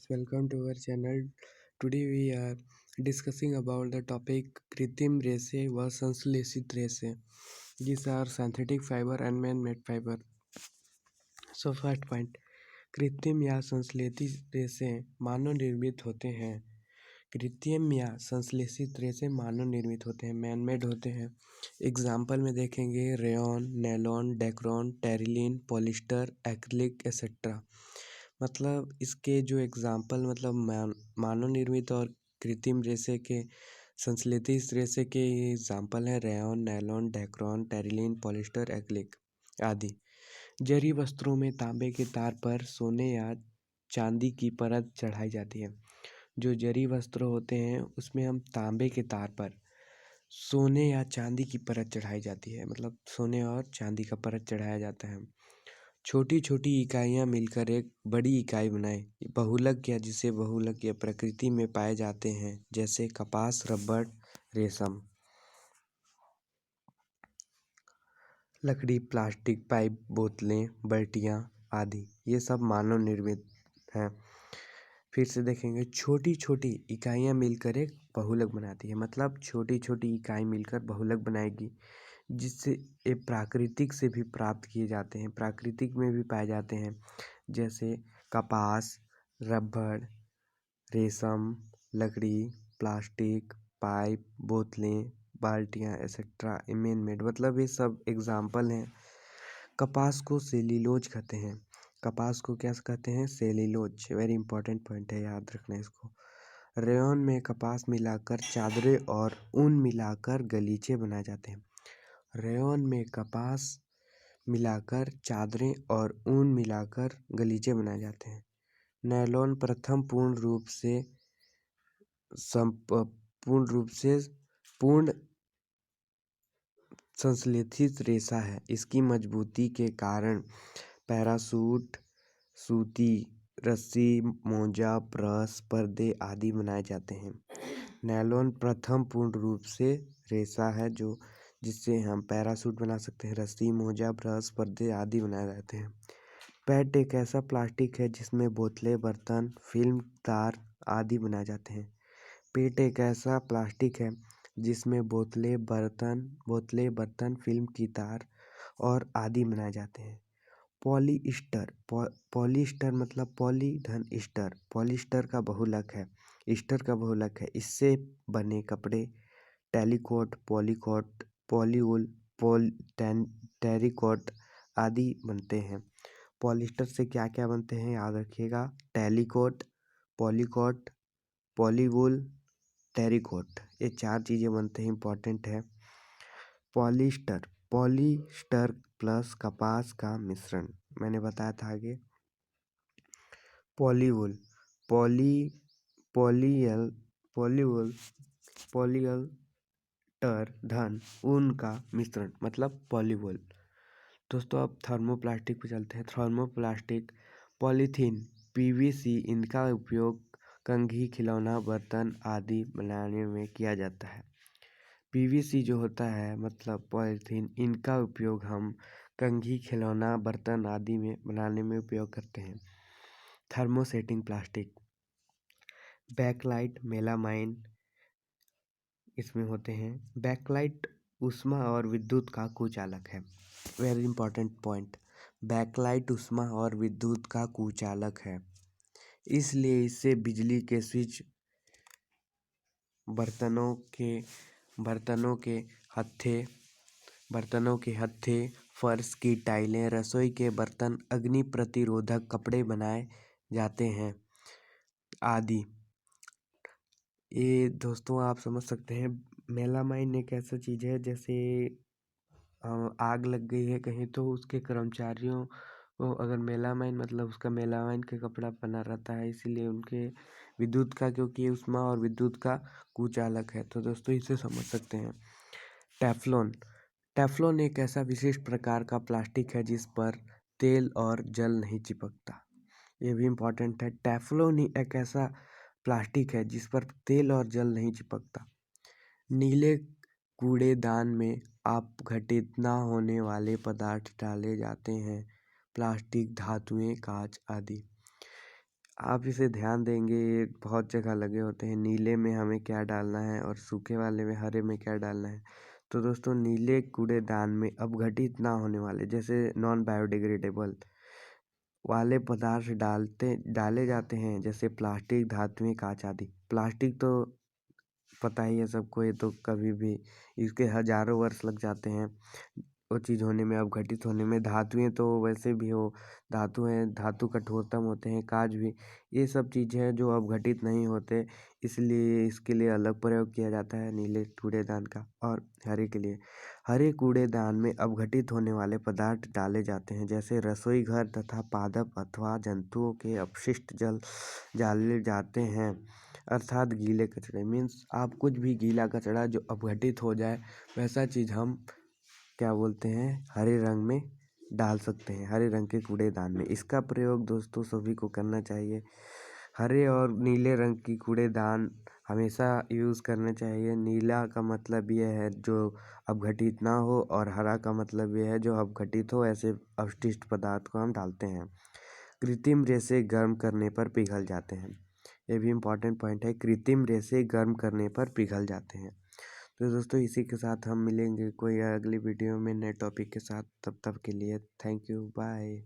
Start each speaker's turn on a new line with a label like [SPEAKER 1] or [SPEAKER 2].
[SPEAKER 1] Welcome to our channel. Today we are discussing about the topic कृत्रिम रेशे व संश्लेषित रेशे. These are synthetic fiber and man-made fiber. So first point, कृत्रिम या संश्लेषित रेशे मानव निर्मित होते हैं. कृत्रिम या संश्लेषित रेशे मानव निर्मित होते हैं, मैन मेड होते हैं. एग्जाम्पल में देखेंगे rayon, nylon, dacron, terylene, polyester, acrylic etcetera. मतलब इसके जो एग्जाम्पल मतलब मानव निर्मित और कृत्रिम रेशे के संश्लेषित रेशे के एग्जाम्पल हैं rayon, nylon, dacron, terylene, polyester, acrylic आदि. जरी वस्त्रों में तांबे के तार पर सोने या चांदी की परत चढ़ाई जाती है. जो जरी वस्त्र होते हैं उसमें हम तांबे के तार पर सोने या चांदी की परत चढ़ाई जाती है, मतलब सोने और चांदी का परत चढ़ाया जाता है. छोटी छोटी इकाइयां मिलकर एक बड़ी इकाई बनाए. बहुलक या जिसे बहुलक या प्रकृति में पाए जाते हैं, जैसे कपास, रबड़, रेशम. लकड़ी, प्लास्टिक, पाइप, बोतलें, बाल्टियाँ आदि ये सब मानव निर्मित हैं. फिर से देखेंगे छोटी छोटी इकाइयां मिलकर एक बहुलक बनाती है. मतलब छोटी छोटी इकाई मिलकर बहुलक बनाएगी, जिससे ये प्राकृतिक से भी प्राप्त किए जाते हैं, प्राकृतिक में भी पाए जाते हैं, जैसे कपास, रबड़, रेशम, लकड़ी, प्लास्टिक, पाइप, बोतलें, बाल्टियाँ एक्सेट्रा मैन मेड. मतलब ये सब एग्जाम्पल हैं. कपास को सेल्यूलोज कहते हैं. कपास को क्या कहते हैं? सेल्यूलोज. वेरी इंपॉर्टेंट पॉइंट है, याद रखना इसको. रेयॉन में कपास मिलाकर चादरें और ऊन मिलाकर गलीचे बनाए जाते हैं. रेयॉन में कपास मिलाकर चादरें और ऊन मिलाकर गलीचे बनाए जाते हैं. नैलॉन प्रथम पूर्ण संश्लेषित रेशा है. इसकी मजबूती के कारण पैराशूट, सूती, रस्सी, मोजा, ब्रश, पर्दे आदि बनाए जाते हैं. नैलॉन प्रथम पूर्ण रूप से रेशा है जो जिससे हम पैराशूट बना सकते हैं, रस्सी, मोजा, ब्रश, पर्दे आदि बनाए जाते हैं. पेट एक ऐसा प्लास्टिक है जिसमें बोतलें, बर्तन, फिल्म, तार आदि बनाए जाते हैं. पेट एक ऐसा प्लास्टिक है जिसमें बोतलें, बर्तन, फिल्म की तार और आदि बनाए जाते हैं. पॉलीस्टर. पॉलीस्टर मतलब पॉली धन स्टर. पॉलीस्टर का बहुलक है, ईस्टर का बहुलक है. इससे बने कपड़े टेलीकोट, पॉलीकोट, पॉलीवूल, टेरिकोट आदि बनते हैं. पॉलिस्टर से क्या क्या बनते हैं याद रखिएगा. टेलीकोट, पॉलीकोट, पॉलीवूल, टेरिकोट, ये 4 चीज़ें बनते हैं, इंपॉर्टेंट है. पॉलिस्टर. पॉलिस्टर प्लस कपास का मिश्रण, मैंने बताया था आगे. पॉलीवूल. पॉलीवूल पॉलीअल्टर धन ऊन का मिश्रण, मतलब पॉलीवूल. दोस्तों अब थर्मोप्लास्टिक पे चलते हैं. थर्मोप्लास्टिक, पॉलीथीन, पीवीसी, इनका उपयोग कंघी, खिलौना, बर्तन आदि बनाने में किया जाता है. पीवीसी जो होता है मतलब पॉलीथीन, इनका उपयोग हम कंघी, खिलौना, बर्तन आदि में बनाने में उपयोग करते हैं. थर्मोसेटिंग प्लास्टिक, बैकलाइट, मेलामाइन इसमें होते हैं. बैकलाइट ऊष्मा और विद्युत का कुचालक है. Very important point. बैकलाइट ऊष्मा और विद्युत का कुचालक है, इसलिए इससे बिजली के स्विच, बर्तनों के हत्थे, फर्श की टाइलें, रसोई के बर्तन, अग्नि प्रतिरोधक कपड़े बनाए जाते हैं आदि. ये दोस्तों आप समझ सकते हैं. मेलामाइन एक ऐसा चीज़ है, जैसे आग लग गई है कहीं तो उसके कर्मचारियों को अगर मेलामाइन मतलब उसका मेलामाइन का कपड़ा बना रहता है, इसीलिए उनके विद्युत का, क्योंकि ऊष्मा और विद्युत का कुचालक है. तो दोस्तों इसे समझ सकते हैं. टेफ्लॉन. टेफ्लॉन एक ऐसा विशिष्ट प्रकार का प्लास्टिक है जिस पर तेल और जल नहीं चिपकता. ये भी इम्पोर्टेंट है. टेफ्लॉन ही एक ऐसा प्लास्टिक है जिस पर तेल और जल नहीं चिपकता. नीले कूड़ेदान में अपघटित न होने वाले पदार्थ डाले जाते हैं, प्लास्टिक, धातुएं, कांच आदि. आप इसे ध्यान देंगे, ये बहुत जगह लगे होते हैं। नीले में हमें क्या डालना है और सूखे वाले में हरे में क्या डालना है। तो दोस्तों नीले कूड़ेदान में अपघटित ना होने वाले जैसे नॉन बायोडिग्रेडेबल वाले पदार्थ डाले जाते हैं, जैसे प्लास्टिक, धातुएं, कांच आदि। प्लास्टिक तो पता ही है सबको, ये तो कभी भी इसके हजारों वर्ष लग जाते हैं वो चीज़ होने में, अपघटित होने में। धातुएं तो वैसे भी हो, धातु हैं, धातु कठोरतम होते हैं, कांच भी। ये सब चीज़ें हैं जो अपघटित नहीं होते, इसलिए इसके लिए अलग प्रयोग किया जाता है नीले कूड़ेदान का। और हरे के लिए, हरे कूड़ेदान में अपघटित होने वाले पदार्थ डाले जाते हैं, जैसे रसोई घर तथा पादप अथवा जंतुओं के अपशिष्ट जल डाले जाते हैं। अर्थात गीले कचरे मीन्स आप कुछ भी गीला कचरा जो अपघटित हो जाए वैसा चीज़ हम क्या बोलते हैं, हरे रंग में डाल सकते हैं, हरे रंग के कूड़ेदान में। इसका प्रयोग दोस्तों सभी को करना चाहिए। हरे और नीले रंग की कूड़ेदान हमेशा यूज़ करने चाहिए। नीला का मतलब ये है जो अपघटित ना हो, और हरा का मतलब ये है जो अपघटित हो। ऐसे अवशिष्ट पदार्थ को हम डालते हैं। कृत्रिम रेशे गर्म करने पर पिघल जाते हैं, ये भी इम्पोर्टेंट पॉइंट है। कृत्रिम रेशे गर्म करने पर पिघल जाते हैं। तो दोस्तों इसी के साथ हम मिलेंगे कोई अगली वीडियो में नए टॉपिक के साथ। तब तक के लिए थैंक यू, बाय।